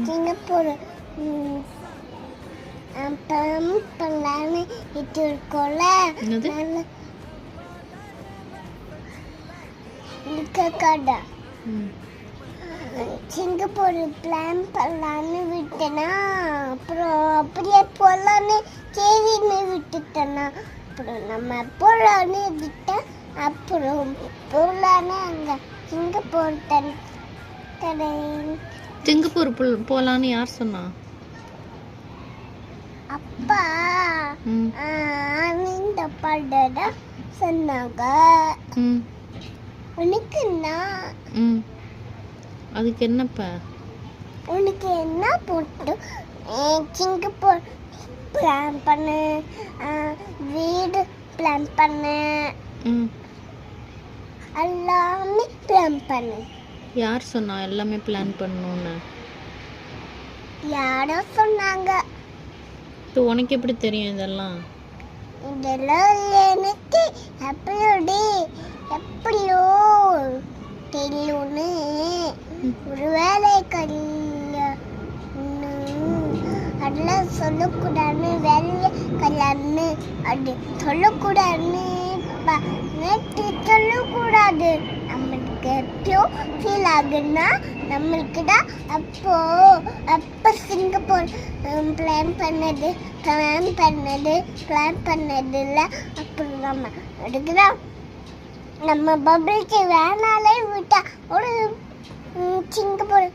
Singapore அப்புறம் பண்ணலான்னு இது இருக்கும்ல நல்ல கடை சிங்கப்பூர் பிளான் பண்ணலான்னு விட்டேனா அப்புறம் அப்படியே போகலான்னு சரின்னு விட்டுட்டேனா அப்புறம் நம்ம போகலான்னு விட்டேன் அப்புறம் போகலான்னு அங்கே சிங்கப்பூர் கடை சிங்கப்பூர் போகலான்னு யார் சொன்னா? அப்பா இந்த படத்தை சொன்னாங்க. உனக்கு அதுக்கு என்னப்பா? உனக்கு என்ன போட்டு சிங்கப்பூர் பிளான் பண்ணு, வீடு பிளான் பண்ணு, எல்லாமே பிளான் பண்ணு. யார் சொன்னா எல்லாமே பிளான் பண்ணணும்னு? யாரோ சொன்னாங்க. உனக்கு எப்படி தெரியும் இதெல்லாம்? இதெல்லாம் எனக்கு எப்படியோ தெரியும்னு ஒரு வேலை அதெல்லாம் சொல்லக்கூடாதுன்னு வேலையை கல்யாணம்னு அது சொல்லக்கூடாதுன்னு சொல்லக்கூடாது. நம்மளுக்கு எப்பயோ ஃபீல் ஆகுன்னா நம்மளுக்கு தான் அப்போ சிங்கப்பூர் பிளான் பண்ணதில்ல. அப்புறம் நம்ம எடுக்கிறோம் நம்ம பபிள்க்கு வேணாலே விட்டா ஒரு சிங்கப்பூர்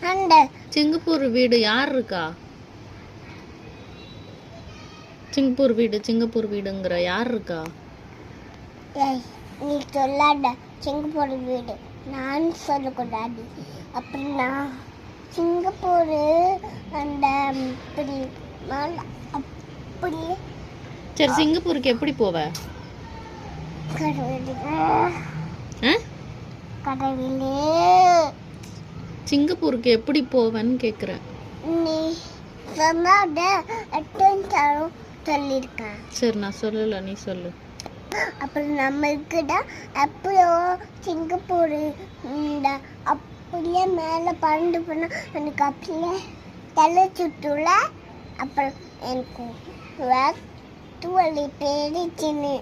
அந்த சிங்கப்பூர் வீடு யார் இருக்கா? சிங்கப்பூர் வீடுங்கிற யார் இருக்கா? நீ சொல்லாத சிங்கப்பூர் வீடு நான் சொல்லக்கூடாது. அப்படின்னா சிங்கப்பூர் அந்த அப்படி சரி, சிங்கப்பூருக்கு எப்படி போவ? கடவுளே, சிங்கப்பூருக்கு எப்படி போவேன்னு கேக்குறேன். நீ சொன்னாத அட்டன் சொல்லியிருக்கேன். சரி, நான் சொல்லல, நீ சொல்லு. அப்புறம் நம்மளுக்கு தான் அப்போ சிங்கப்பூர் அப்படியே மேலே பறந்து போனால் எனக்கு அப்படியே தலை சுற்றுல. அப்புறம் எனக்கு வலி பேடிச்சுன்னு